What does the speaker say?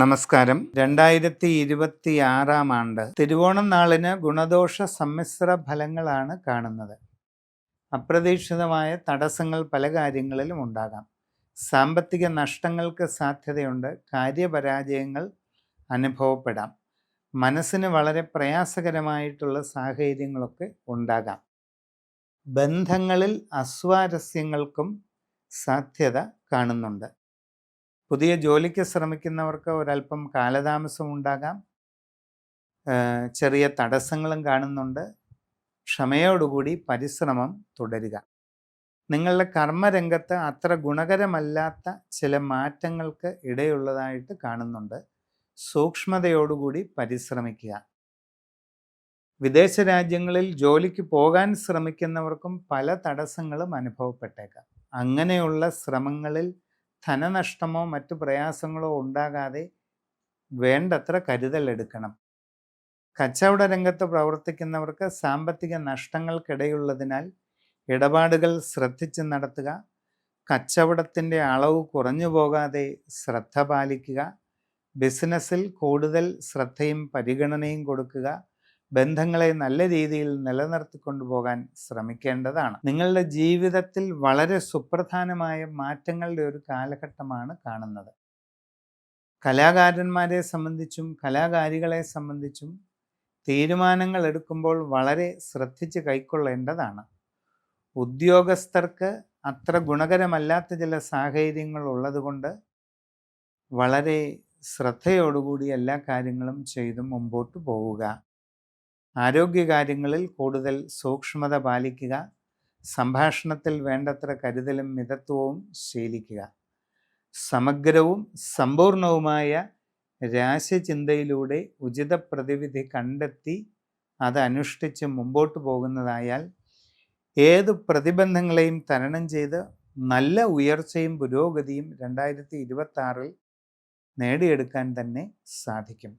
നമസ്കാരം. 2026 ആണ്ട് തിരുവോണം നാളിന് ഗുണദോഷ സമ്മിശ്ര ഫലങ്ങളാണ് കാണുന്നത്. അപ്രതീക്ഷിതമായ തടസ്സങ്ങൾ പല കാര്യങ്ങളിലും ഉണ്ടാകാം. സാമ്പത്തിക നഷ്ടങ്ങൾക്ക് സാധ്യതയുണ്ട്. കാര്യപരാജയങ്ങൾ അനുഭവപ്പെടാം. മനസ്സിന് വളരെ പ്രയാസകരമായിട്ടുള്ള സാഹചര്യങ്ങളൊക്കെ ഉണ്ടാകാം. ബന്ധങ്ങളിൽ അസ്വാരസ്യങ്ങൾക്കും സാധ്യത കാണുന്നുണ്ട്. പുതിയ ജോലിക്ക് ശ്രമിക്കുന്നവർക്ക് ഒരല്പം കാലതാമസം ഉണ്ടാകാം. ചെറിയ തടസ്സങ്ങളും കാണുന്നുണ്ട്. ക്ഷമയോടുകൂടി പരിശ്രമം തുടരുക. നിങ്ങളുടെ കർമ്മരംഗത്ത് അത്ര ഗുണകരമല്ലാത്ത ചില മാറ്റങ്ങൾക്ക് ഇടയുള്ളതായിട്ട് കാണുന്നുണ്ട്. സൂക്ഷ്മതയോടുകൂടി പരിശ്രമിക്കുക. വിദേശ രാജ്യങ്ങളിൽ ജോലിക്ക് പോകാൻ ശ്രമിക്കുന്നവർക്കും പല തടസ്സങ്ങളും അനുഭവപ്പെട്ടേക്കാം. അങ്ങനെയുള്ള ശ്രമങ്ങളിൽ ധനനഷ്ടമോ മറ്റു പ്രയാസങ്ങളോ ഉണ്ടാകാതെ വേണ്ടത്ര കരുതലെടുക്കണം. കച്ചവട രംഗത്ത് പ്രവർത്തിക്കുന്നവർക്ക് സാമ്പത്തിക നഷ്ടങ്ങൾക്കിടയുള്ളതിനാൽ ഇടപാടുകൾ ശ്രദ്ധിച്ച് നടത്തുക. കച്ചവടത്തിൻ്റെ അളവ് കുറഞ്ഞു പോകാതെ ശ്രദ്ധ പാലിക്കുക. ബിസിനസ്സിൽ കൂടുതൽ ശ്രദ്ധയും പരിഗണനയും കൊടുക്കുക. ബന്ധങ്ങളെ നല്ല രീതിയിൽ നിലനിർത്തിക്കൊണ്ടുപോകാൻ ശ്രമിക്കേണ്ടതാണ്. നിങ്ങളുടെ ജീവിതത്തിൽ വളരെ സുപ്രധാനമായ മാറ്റങ്ങളുടെ ഒരു കാലഘട്ടമാണ് കാണുന്നത്. കലാകാരന്മാരെ സംബന്ധിച്ചും കലാകാരികളെ സംബന്ധിച്ചും തീരുമാനങ്ങൾ എടുക്കുമ്പോൾ വളരെ ശ്രദ്ധിച്ച് കൈക്കൊള്ളേണ്ടതാണ്. ഉദ്യോഗസ്ഥർക്ക് അത്ര ഗുണകരമല്ലാത്ത ചില സാഹചര്യങ്ങൾ ഉള്ളതുകൊണ്ട് വളരെ ശ്രദ്ധയോടുകൂടി എല്ലാ കാര്യങ്ങളും ചെയ്തും മുമ്പോട്ട് പോവുക. ആരോഗ്യകാര്യങ്ങളിൽ കൂടുതൽ സൂക്ഷ്മത പാലിക്കുക. സംഭാഷണത്തിൽ വേണ്ടത്ര കരുതലും മിതത്വവും ശീലിക്കുക. സമഗ്രവും സമ്പൂർണവുമായ രാശിചിന്തയിലൂടെ ഉചിത പ്രതിവിധി കണ്ടെത്തി അതനുഷ്ഠിച്ച് മുമ്പോട്ട് പോകുന്നതായാൽ ഏത് പ്രതിബന്ധങ്ങളെയും തരണം ചെയ്ത് നല്ല ഉയർച്ചയും പുരോഗതിയും 2026 നേടിയെടുക്കാൻ തന്നെ സാധിക്കും.